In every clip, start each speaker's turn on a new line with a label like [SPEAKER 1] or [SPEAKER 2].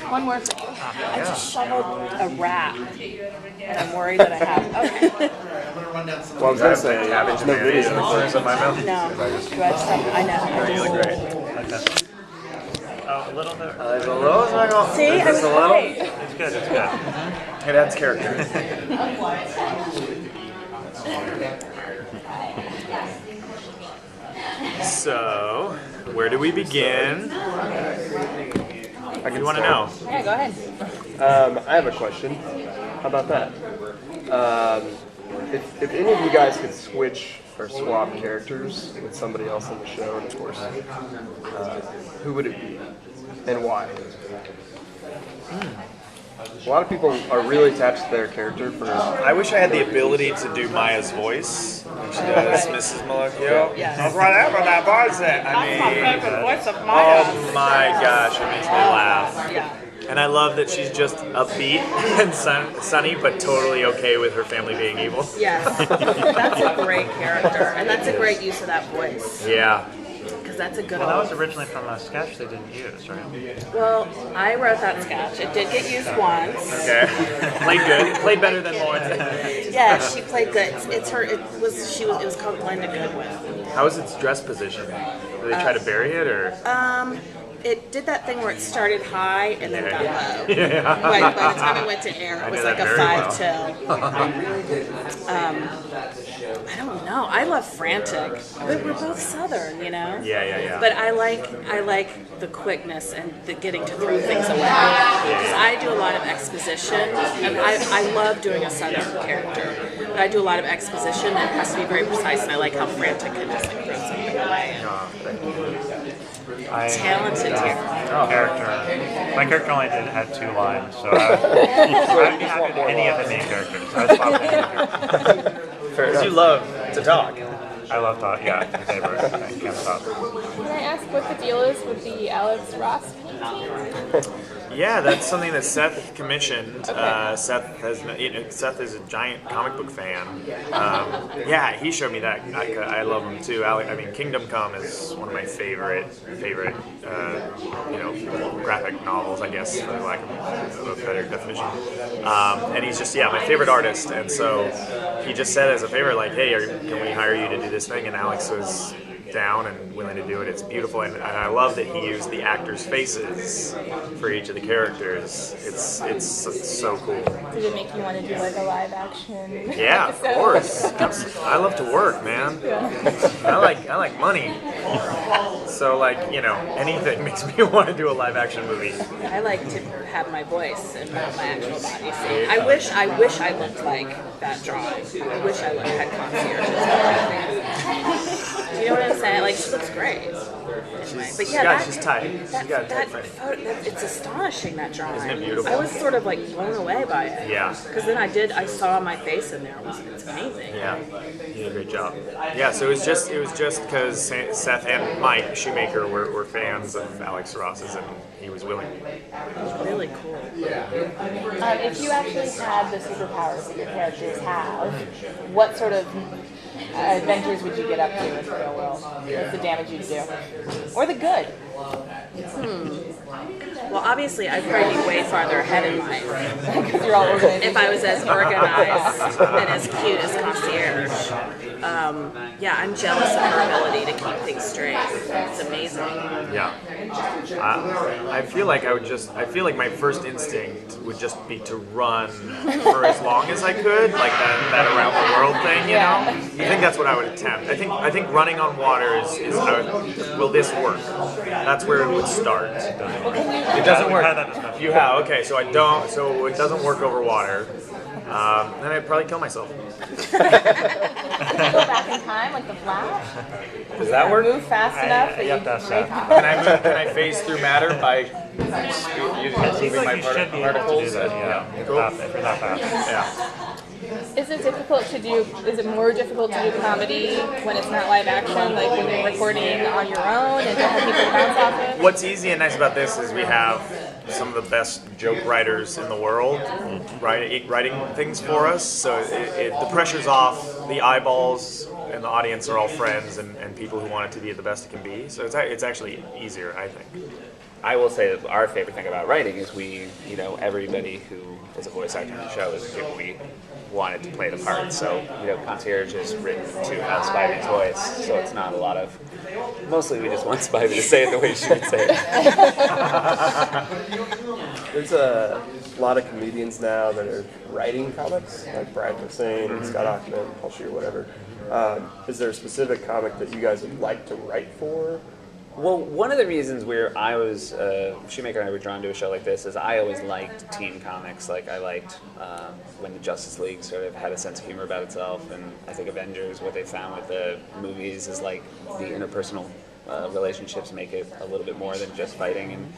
[SPEAKER 1] One more for you.
[SPEAKER 2] I just shoveled a rat, and I'm worried that I have. Okay.
[SPEAKER 3] Well, I was going to say,
[SPEAKER 4] cabbage
[SPEAKER 3] no
[SPEAKER 4] mayonnaise in the
[SPEAKER 3] video.
[SPEAKER 4] corners of my mouth.
[SPEAKER 2] No. Do I just have, I know.
[SPEAKER 4] You look great.
[SPEAKER 5] Okay. Oh, a little bit.
[SPEAKER 4] There's a little.
[SPEAKER 2] See, I was right.
[SPEAKER 5] It's good. It's good.
[SPEAKER 4] It adds character. So, where do we begin? You want to know?
[SPEAKER 2] Yeah, go ahead.
[SPEAKER 3] I have a question. How about that? If any of you guys could switch or swap characters with somebody else on the show, and of course, who would it be and why? A lot of people are really attached to their character for.
[SPEAKER 4] I wish I had the ability to do Maya's voice when she does Mrs. Malakio.
[SPEAKER 2] Yes.
[SPEAKER 4] Whatever that voice is.
[SPEAKER 2] That's my favorite voice of Maya.
[SPEAKER 4] Oh my gosh, it makes me laugh.
[SPEAKER 2] Yeah.
[SPEAKER 4] And I love that she's just upbeat and sunny, but totally okay with her family being evil.
[SPEAKER 2] Yes. That's a great character, and that's a great use of that voice.
[SPEAKER 4] Yeah.
[SPEAKER 2] Because that's a good
[SPEAKER 5] Well, that
[SPEAKER 2] old.
[SPEAKER 5] was originally from a sketch they didn't use, right?
[SPEAKER 2] Well, I wrote that sketch. It did get used once.
[SPEAKER 4] Okay. Played good. Played better than Lauren.
[SPEAKER 2] Yeah, she played good. It was called Glenda Goodwin.
[SPEAKER 4] How was its dress position? Did they try to bury it or?
[SPEAKER 2] It did that thing where it started high and then got low.
[SPEAKER 4] Yeah.
[SPEAKER 2] By the time it went to air, it was
[SPEAKER 4] knew
[SPEAKER 2] like
[SPEAKER 4] that
[SPEAKER 2] a
[SPEAKER 4] very
[SPEAKER 2] 5-2. I don't know. I love frantic, but we're both Southern, you know.
[SPEAKER 4] Yeah.
[SPEAKER 2] But I like the quickness and the getting to throw things away. Because I do a lot of exposition, and I love doing a Southern character. But I do a lot of exposition, and it has to be very precise. And I like how frantic can just like throw something away. Talented
[SPEAKER 5] Character. My character only had 2 lines, so I'd be happy with any of the main characters. I was
[SPEAKER 4] Because you love to talk.
[SPEAKER 5] I love that. Yeah, my favorite. I can't stop.
[SPEAKER 1] Can I ask what the deal is with the Alex Ross painting?
[SPEAKER 4] Yeah, that's something that Seth commissioned. Seth is a giant comic book fan. Yeah, he showed me that. I love him too. Kingdom Come is one of my favorite graphic novels, I guess, for lack of a better definition. And he's just my favorite artist. And so he just said as a favor, like, hey, can we hire you to do this thing? And Alex was down and willing to do it. It's beautiful, and I love that he used the actors' faces for each of the characters. It's so cool.
[SPEAKER 1] Did it make you want to do like a live action?
[SPEAKER 4] Yeah, of course. I love to work, man. I like money. So anything makes me want to do a live action movie.
[SPEAKER 2] I like to have my voice and not my actual body. See, I wish I looked like that drawing. I wish I had concierge. Do you know what I'm saying? Like, she looks great. Anyway, but yeah,
[SPEAKER 4] she's tight. She's got a tight frame.
[SPEAKER 2] It's astonishing, that drawing.
[SPEAKER 4] Isn't it beautiful?
[SPEAKER 2] I was sort of like blown away by it.
[SPEAKER 4] Yeah.
[SPEAKER 2] Because then I saw my face in there. It's amazing.
[SPEAKER 4] Yeah, you did a great job. Yeah, so it was just because Seth and Mike Shoemaker were fans of Alex Ross's, and he was willing.
[SPEAKER 2] It was really cool.
[SPEAKER 1] If you actually had the superpowers that your characters have, what sort of adventures would you get up to in the real world? What's the damage you'd do? Or the good?
[SPEAKER 2] Well, obviously, I'd probably be way farther ahead in life
[SPEAKER 1] Because you're all organized.
[SPEAKER 2] if I was as organized and as cute as concierge. I'm jealous of her ability to keep things straight. It's amazing.
[SPEAKER 4] Yeah. I feel like my first instinct would just be to run for as long as I could, like that around the world thing, you know? I think that's what I would attempt. I think running on water is will this work? That's where it would start. It doesn't work. You have, okay, so it doesn't work over water. Then I'd probably kill myself.
[SPEAKER 1] Go back in time, like the Flash?
[SPEAKER 4] Does that work?
[SPEAKER 1] Move fast enough that
[SPEAKER 5] you have to ask that.
[SPEAKER 4] Can I phase through matter by
[SPEAKER 5] It seems
[SPEAKER 4] moving my
[SPEAKER 5] like you should be able to do
[SPEAKER 4] particles?
[SPEAKER 5] that, yeah.
[SPEAKER 4] Cool.
[SPEAKER 5] If you're that fast.
[SPEAKER 4] Yeah.
[SPEAKER 1] Is it difficult to do, is it more difficult to do comedy when it's not live action, like when you're recording on your own and don't have people to bounce off of?
[SPEAKER 4] What's easy and nice about this is we have some of the best joke writers in the world writing things for us. So the pressure's off, the eyeballs and the audience are all friends and people who want it to be the best it can be. So it's actually easier, I think.
[SPEAKER 6] I will say that our favorite thing about writing is everybody who is a voice actor in the show is people we wanted to play the part. So, Concierge is written to have Spivey's voice, so it's not a lot of. Mostly we just want Spivey to say it the way she would say it.
[SPEAKER 3] There's a lot of comedians now that are writing comics, like Brian Posehn, Scott Ackerman, Paul Scheer, whatever. Is there a specific comic that you guys would like to write for?
[SPEAKER 6] Well, one of the reasons I was Shoemaker and I were drawn to a show like this is I always liked teen comics. Like I liked when the Justice League sort of had a sense of humor about itself, and I think Avengers, what they found with the movies is like the interpersonal relationships make it a little bit more than just fighting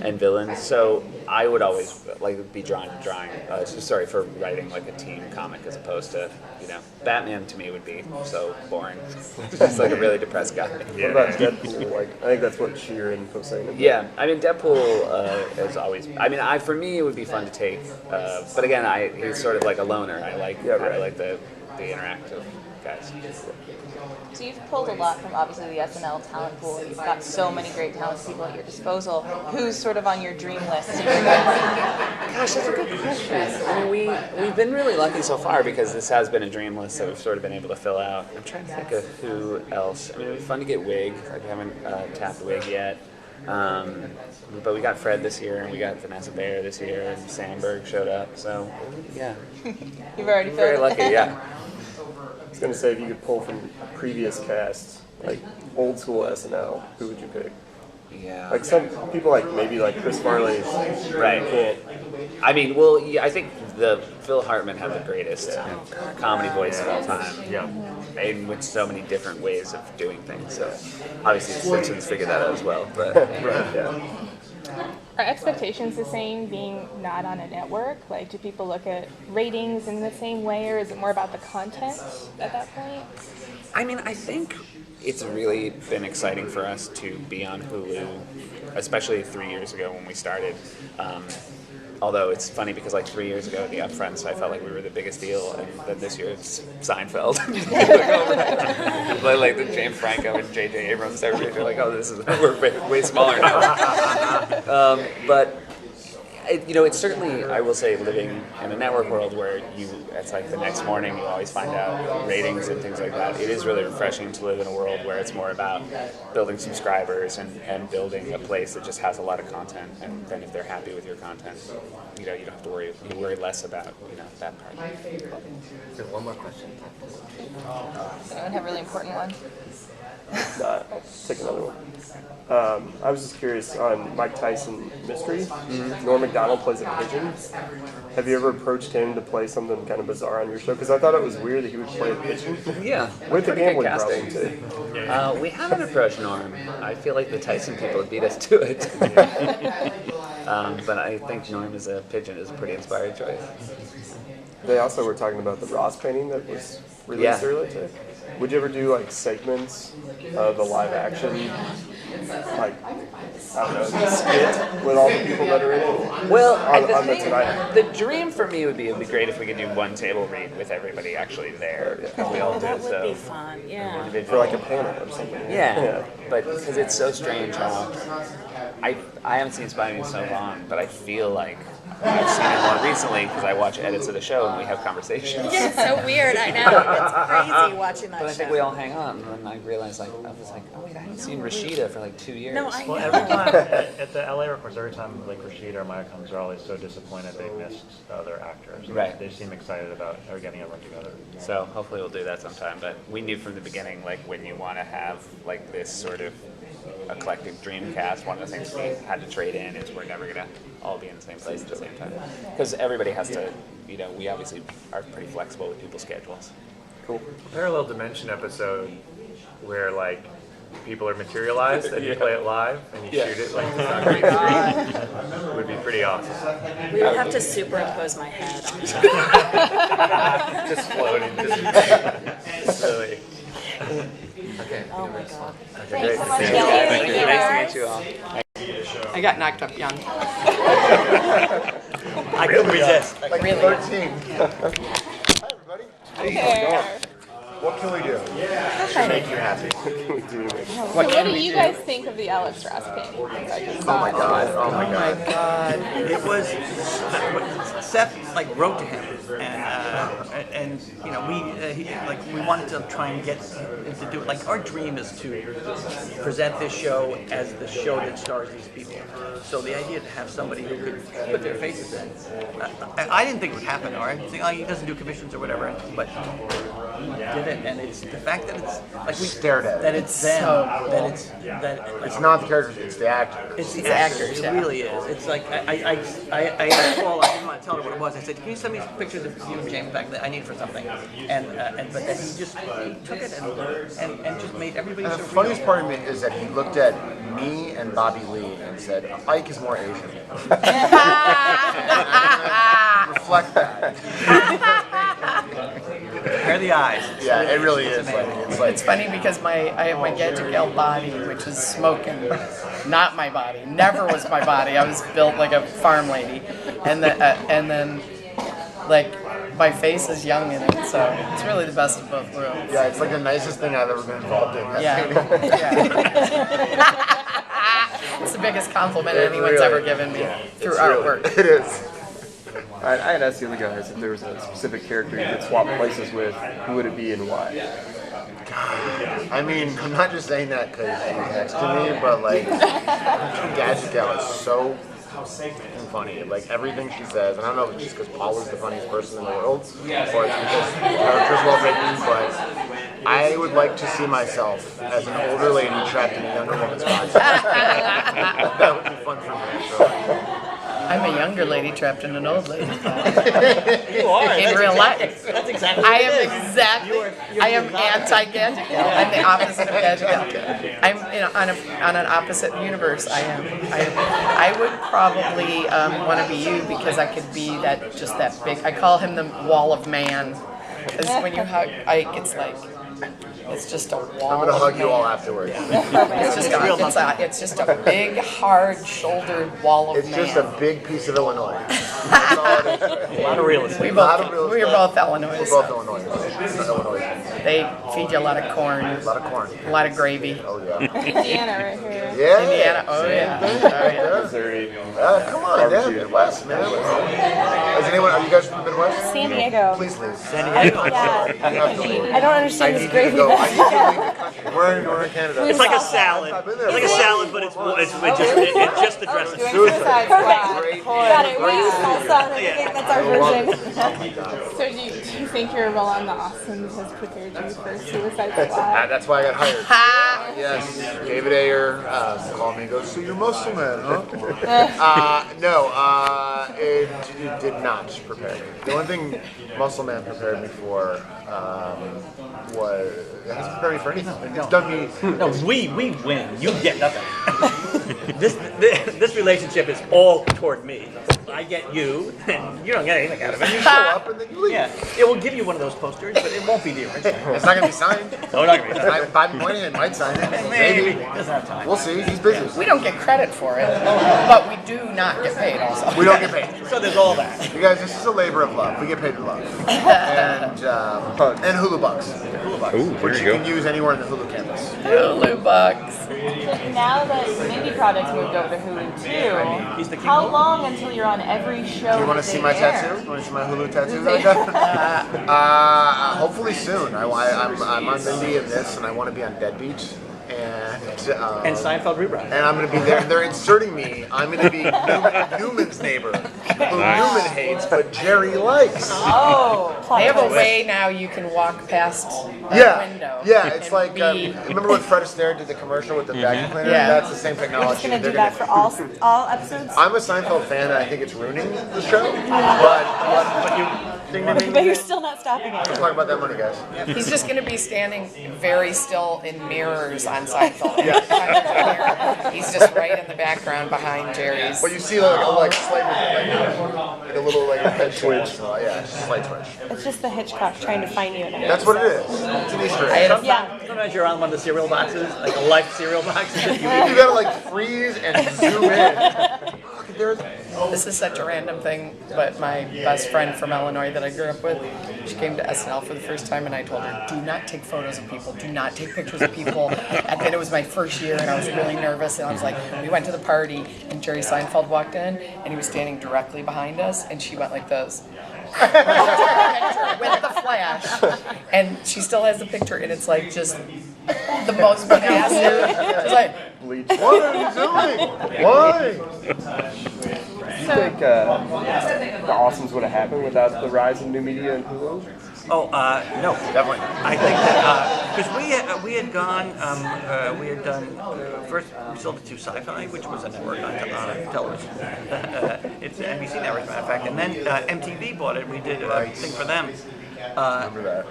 [SPEAKER 6] and villains. So I would always be drawn to for writing like a teen comic as opposed to Batman to me would be so boring. Just like a really depressed guy.
[SPEAKER 3] What about Deadpool? Like I think that's what Scheer and Posehn have done.
[SPEAKER 6] Yeah, I mean Deadpool is always. I mean, for me it would be fun to take, but again, he's sort of like a loner. I like the interactive guys.
[SPEAKER 1] So you've pulled a lot from obviously the SNL talent pool. You've got so many great talented people at your disposal. Who's sort of on your dream list?
[SPEAKER 6] Gosh, that's a good question. I mean, we've been really lucky so far because this has been a dream list that we've sort of been able to fill out. I'm trying to think of who else. I mean, it'd be fun to get Wig. We haven't tapped Wig yet. But we got Fred this year, and we got Vanessa Bayer this year, and Sandberg showed up. So, yeah.
[SPEAKER 1] You've already filled
[SPEAKER 6] Very
[SPEAKER 1] it.
[SPEAKER 6] lucky, yeah.
[SPEAKER 3] I was going to say, if you could pull from previous casts, like old school SNL, who would you pick?
[SPEAKER 6] Yeah.
[SPEAKER 3] Like some people, maybe Chris Farley.
[SPEAKER 6] Right.
[SPEAKER 3] Can't.
[SPEAKER 6] I mean, well, yeah, I think Phil Hartman had the greatest comedy voice of all time.
[SPEAKER 5] Yeah.
[SPEAKER 6] And with so many different ways of doing things. So obviously the Simpsons figured that out as well. But
[SPEAKER 1] Are expectations the same being not on a network? Like, do people look at ratings in the same way, or is it more about the content at that point?
[SPEAKER 6] I mean, I think it's really been exciting for us to be on Hulu, especially 3 years ago when we started. Although it's funny because 3 years ago at the Upfronts, I felt like we were the biggest deal, and then this year it's Seinfeld. like the James Franco and J.J. Abrams, everybody's like, we're way smaller now. But it's certainly, I will say, living in a network world where it's like the next morning you always find out ratings and things like that. It is really refreshing to live in a world where it's more about building subscribers and building a place that just has a lot of content. And then if they're happy with your content, you don't have to worry. You worry less about that part.
[SPEAKER 3] One more question.
[SPEAKER 1] Does anyone have a really important one?
[SPEAKER 3] I'll take another one. I was just curious on Mike Tyson Mystery. Norm Macdonald plays a pigeon. Have you ever approached him to play something kind of bizarre on your show? Because I thought it was weird that he would play a pigeon.
[SPEAKER 6] Yeah.
[SPEAKER 3] With the
[SPEAKER 6] pretty good
[SPEAKER 3] gambling
[SPEAKER 6] casting.
[SPEAKER 3] problem too.
[SPEAKER 6] We haven't approached Norm. I feel like the Tyson people would beat us to it. But I think Norm as a pigeon is a pretty inspired choice.
[SPEAKER 3] They also were talking about the Ross painting that was released earlier today. Would you ever do segments of a live action, skit with all the people that are in it?
[SPEAKER 6] Well,
[SPEAKER 3] the
[SPEAKER 6] the dream for me would be it'd be great if we could do one table read with everybody actually there. We all do
[SPEAKER 2] That would
[SPEAKER 6] so
[SPEAKER 2] be fun, yeah.
[SPEAKER 3] For a panel or something.
[SPEAKER 6] Yeah, but because it's so strange how I haven't seen Spidey in so long, but I feel like I've seen it more recently because I watch edits of the show and we have conversations.
[SPEAKER 2] It's so weird, I know. It's crazy watching that
[SPEAKER 6] But I
[SPEAKER 2] show.
[SPEAKER 6] think we all hang on, and then I realized I was like, oh wait, I haven't seen Rashida for 2 years.
[SPEAKER 2] No, I know.
[SPEAKER 5] Well, every time at the LA records, every time Rashida or Maya comes, they're always so disappointed they missed the other actors.
[SPEAKER 6] Right.
[SPEAKER 5] They seem excited about getting everyone together.
[SPEAKER 6] So hopefully we'll do that sometime. But we knew from the beginning, when you want to have this sort of eclectic dream cast, one of the things we had to trade in is we're never gonna all be in the same place at the same time because everybody has to. We obviously are pretty flexible with people's schedules.
[SPEAKER 3] Cool.
[SPEAKER 4] Parallel Dimension episode where people are materialized and you play it live and you shoot it it's not green screen would be pretty awesome.
[SPEAKER 2] We would have to superimpose my head on
[SPEAKER 4] Just floating. Just really.
[SPEAKER 6] Okay.
[SPEAKER 2] Oh my god.
[SPEAKER 6] Great.
[SPEAKER 1] Thank you.
[SPEAKER 6] Nice to meet you all.
[SPEAKER 7] I got knocked up young.
[SPEAKER 5] I couldn't resist.
[SPEAKER 1] Really?
[SPEAKER 3] 13. Hi, everybody.
[SPEAKER 1] Hey.
[SPEAKER 8] What can we do to make you happy?
[SPEAKER 1] So what do you guys think of the Alex Trebek painting? I just
[SPEAKER 8] Oh my
[SPEAKER 1] saw.
[SPEAKER 8] god! Oh my
[SPEAKER 7] Oh
[SPEAKER 8] god!
[SPEAKER 7] my God.
[SPEAKER 9] It was Seth wrote to him, and you know we wanted to try and get him to do it. Like our dream is to present this show as the show that stars these people. So the idea to have somebody who could put their faces in, I didn't think it would happen. Or I didn't think he doesn't do commissions or whatever, but he did it, and it's the fact that it's like we
[SPEAKER 8] Stared at it.
[SPEAKER 9] that it's them,
[SPEAKER 7] So
[SPEAKER 9] that
[SPEAKER 8] It's not the characters; it's the actors.
[SPEAKER 9] it's the
[SPEAKER 7] It's
[SPEAKER 9] actors.
[SPEAKER 7] actors,
[SPEAKER 9] It
[SPEAKER 7] yeah.
[SPEAKER 9] really is. It's like I asked Paul. I didn't want to tell her what it was. I said, "Can you send me some pictures of you and James back that I need for something?" But then he just took it and just made everybody.
[SPEAKER 8] And the
[SPEAKER 9] so
[SPEAKER 8] funniest
[SPEAKER 9] real.
[SPEAKER 8] part of me is that he looked at me and Bobby Lee and said, "Ike is more Asian." Reflect that.
[SPEAKER 9] Compare the eyes.
[SPEAKER 8] Yeah, it really is.
[SPEAKER 7] It's funny because I have my Gadget Gal body, which is smoking. Not my body. Never was my body. I was built like a farm lady, and then like my face is young in it. So it's really the best of both worlds.
[SPEAKER 8] Yeah, it's like the nicest thing I've ever been involved in.
[SPEAKER 7] Yeah. It's the biggest compliment anyone's ever given me through artwork.
[SPEAKER 8] It is.
[SPEAKER 3] I had asked the other guys if there was a specific character you could swap places with, who would it be and why?
[SPEAKER 8] I mean, I'm not just saying that because she's next to me, but like, Gadget Gal is so funny. Like everything she says, and I don't know if it's just because Paul is the funniest person in the world, or it's because the character's well written, but I would like to see myself as an older lady trapped in a younger woman's body. That would be fun for me. So.
[SPEAKER 7] I'm a younger lady trapped in an old lady's body.
[SPEAKER 9] You are
[SPEAKER 7] In real life.
[SPEAKER 9] That's exactly.
[SPEAKER 7] I am I am anti-Gadget Gal. I'm the opposite of Gadget Gal. I'm on an opposite universe. I would probably want to be you because I could be that big. I call him the wall of man. Because when you hug Ike, it's just a wall.
[SPEAKER 8] I'm gonna hug
[SPEAKER 7] of
[SPEAKER 8] you all
[SPEAKER 7] man.
[SPEAKER 8] afterwards.
[SPEAKER 7] It's just a big, hard-shouldered wall of
[SPEAKER 8] It's
[SPEAKER 7] man.
[SPEAKER 8] just a big piece of Illinois. That's all it is.
[SPEAKER 9] A lot of real estate.
[SPEAKER 7] We
[SPEAKER 8] A lot of
[SPEAKER 7] both,
[SPEAKER 8] real
[SPEAKER 7] we are
[SPEAKER 8] estate.
[SPEAKER 7] both Illinois.
[SPEAKER 8] We're both Illinois. Illinois.
[SPEAKER 7] They feed you a lot of corn,
[SPEAKER 8] A lot of corn.
[SPEAKER 7] a lot of gravy.
[SPEAKER 8] Oh yeah.
[SPEAKER 1] Indiana right here.
[SPEAKER 8] Yeah.
[SPEAKER 7] Indiana, oh yeah.
[SPEAKER 3] Missouri.
[SPEAKER 8] Come on, damn, Midwest, man. Is anyone? Are you guys from the Midwest?
[SPEAKER 1] San Diego.
[SPEAKER 8] Please leave.
[SPEAKER 9] San Diego.
[SPEAKER 1] Yeah.
[SPEAKER 8] You have to leave.
[SPEAKER 1] I don't
[SPEAKER 8] I
[SPEAKER 1] understand
[SPEAKER 8] need
[SPEAKER 1] this
[SPEAKER 8] you to
[SPEAKER 1] gravy.
[SPEAKER 8] go. I need you to leave the country. We're in Canada.
[SPEAKER 1] It's like a
[SPEAKER 9] salad.
[SPEAKER 8] I've been there
[SPEAKER 9] It's like a
[SPEAKER 8] before.
[SPEAKER 9] salad, but it's just the dressing.
[SPEAKER 1] Doing suicide squad.
[SPEAKER 8] Great.
[SPEAKER 1] Got it. We use salsa and everything. That's our
[SPEAKER 8] I love
[SPEAKER 1] version.
[SPEAKER 8] it. Oh my God.
[SPEAKER 1] So do you think your role on The Awesomes has prepared you for Suicide
[SPEAKER 8] Ah,
[SPEAKER 1] Squad?
[SPEAKER 8] that's why I got hired. Yes, David Ayer called me and goes, "So you're Muscle Man, huh?" No, it did not prepare me. The only thing Muscle Man prepared me for was it hasn't prepared me for anything. It's done me.
[SPEAKER 9] No, we win. You get nothing. This relationship is all toward me. I get you, and you don't get anything out of
[SPEAKER 8] You
[SPEAKER 9] it.
[SPEAKER 8] show up and then you leave.
[SPEAKER 9] Yeah, it will give you one of those posters, but it won't be the original.
[SPEAKER 8] It's not gonna be signed.
[SPEAKER 9] No, not gonna be signed.
[SPEAKER 8] Bobby Moynihan might sign it.
[SPEAKER 9] Maybe.
[SPEAKER 8] Maybe.
[SPEAKER 9] Doesn't have time.
[SPEAKER 8] We'll see. He's busy.
[SPEAKER 7] We don't get credit for it, but we do not get paid also.
[SPEAKER 8] We don't get paid.
[SPEAKER 9] So there's all that.
[SPEAKER 8] You guys, this is a labor of love. We get paid in love. And Hulu bucks, which you can use anywhere in the Hulu campus.
[SPEAKER 7] Hulu bucks.
[SPEAKER 1] Now that Mindy Products moved over to Hulu
[SPEAKER 9] He's the
[SPEAKER 1] too,
[SPEAKER 9] king
[SPEAKER 1] how
[SPEAKER 9] of-
[SPEAKER 1] long until you're on every show?
[SPEAKER 8] Do you want to
[SPEAKER 1] that
[SPEAKER 8] see
[SPEAKER 1] they
[SPEAKER 8] my
[SPEAKER 1] air?
[SPEAKER 8] tattoo? You want to see my Hulu tattoo? Hopefully soon. I'm on Mindy in this, and I want to be on Deadbeat.
[SPEAKER 9] And Seinfeld rerun.
[SPEAKER 8] And I'm going to be there. They're inserting me. I'm going to be Newman's neighbor, who Newman hates, but Jerry likes.
[SPEAKER 1] Oh,
[SPEAKER 7] They have a way now you can walk past a
[SPEAKER 8] Yeah,
[SPEAKER 7] window.
[SPEAKER 8] yeah. It's
[SPEAKER 7] and
[SPEAKER 8] like
[SPEAKER 7] be-
[SPEAKER 8] remember when Fred Astaire did the commercial with the vacuum cleaner?
[SPEAKER 7] Yeah.
[SPEAKER 8] That's the same
[SPEAKER 1] You're
[SPEAKER 8] technology.
[SPEAKER 1] just gonna
[SPEAKER 8] They're
[SPEAKER 1] do that for all episodes.
[SPEAKER 8] I'm a Seinfeld fan, and I think it's ruining the show. But you ding ding ding.
[SPEAKER 1] But you're still not stopping it.
[SPEAKER 8] Let's talk about that money, guys.
[SPEAKER 7] He's just going to be standing very still in mirrors on Seinfeld. He's just right in the background behind Jerry's.
[SPEAKER 8] But you see like slight like a little like head twitch. Yeah, just a slight twitch.
[SPEAKER 1] It's just the Hitchcock trying to find you in it.
[SPEAKER 8] That's what it is. It's an Easter
[SPEAKER 7] I had
[SPEAKER 8] egg.
[SPEAKER 7] a
[SPEAKER 1] Yeah.
[SPEAKER 9] Sometimes you're on one of the cereal boxes, like a life cereal box.
[SPEAKER 8] You gotta like freeze and zoom in. there's
[SPEAKER 7] This is such a random thing, but my best friend from Illinois that I grew up with, she came to SNL for the first time, and I told her, do not take photos of people, do not take pictures of people. And then it was my first year, and I was really nervous, and I was like, we went to the party, and Jerry Seinfeld walked in, and he was standing directly behind us, and she went like this. With the flash, and she still has the picture, and it's like just the most bananas. It's like,
[SPEAKER 8] what are you doing? Why?
[SPEAKER 3] Do you think the Awesomes would have happened without the rise of new media and Hulu?
[SPEAKER 9] Oh, no.
[SPEAKER 8] Definitely.
[SPEAKER 9] I think that because we had gone, we had done first we sold it to Sci-Fi, which was a network on television. It's an NBC network, as a matter of fact, and then MTV bought it. We did a thing for them.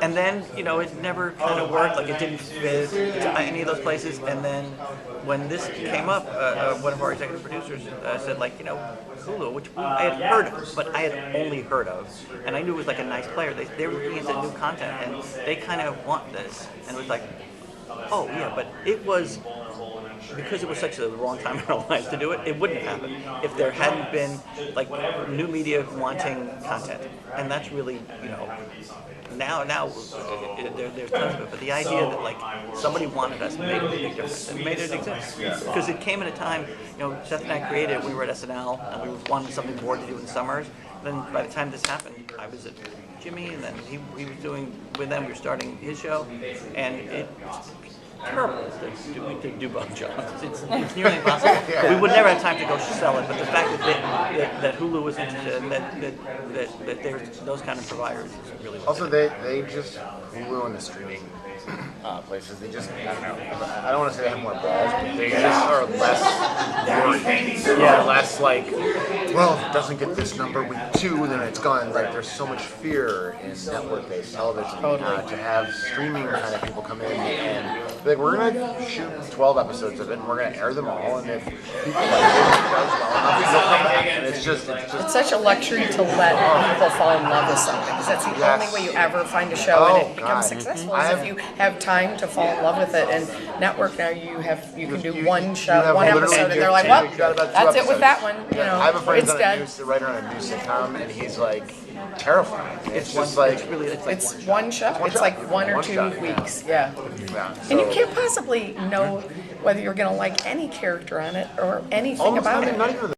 [SPEAKER 9] And then, you know, it never kind of worked, like it didn't fit any of those places. And then when this came up, one of our executive producers said, like, you know, Hulu, which I had heard of, but I had only heard of. And I knew it was like a nice player. They were looking into new content, and they kind of want this. And it was like, oh, yeah, but it was, because it was such a long time in our lives to do it, it wouldn't happen if there hadn't been like new media wanting content. And that's really, you know, now there's tons of it. But the idea that like somebody wanted us made a big difference and made it exist. Because it came at a time, you know, Seth and I created it, we were at SNL, and we wanted something more to do in the summers. Then by the time this happened, I was at Jimmy, and then he was doing, with them, we were starting his show, and it's terrible to do both jobs. It's nearly impossible. We would never have time to go sell it, but the fact that Hulu was interested and that there's those kind of providers is really
[SPEAKER 8] Also, they just Hulu and the streaming places. They just, I don't know. I don't want to say they have more balls, but they just are less worried. Yeah, less like, well, if it doesn't get this number week 2, then it's gone. Like, there's so much fear in network-based television to have streaming kind of people come in and be like, we're gonna shoot 12 episodes of it, and we're gonna air them all, and if people like it, it does well enough, we'll come back. And it's just
[SPEAKER 7] it's such a luxury to let people fall in love with something, because that's the only way you ever find a show and it becomes successful is if you have time to fall in love with it. And network now you can do one show, one episode, and they're like, well, that's it with that one. You know,
[SPEAKER 8] I have a friend
[SPEAKER 7] it's
[SPEAKER 8] on
[SPEAKER 7] dead.
[SPEAKER 8] a writer on a new sitcom, and he's like terrified. It's just like
[SPEAKER 7] It's one show. It's like one or two weeks. Yeah. And you can't possibly know whether you're going to like any character on it or anything about it.
[SPEAKER 8] Not even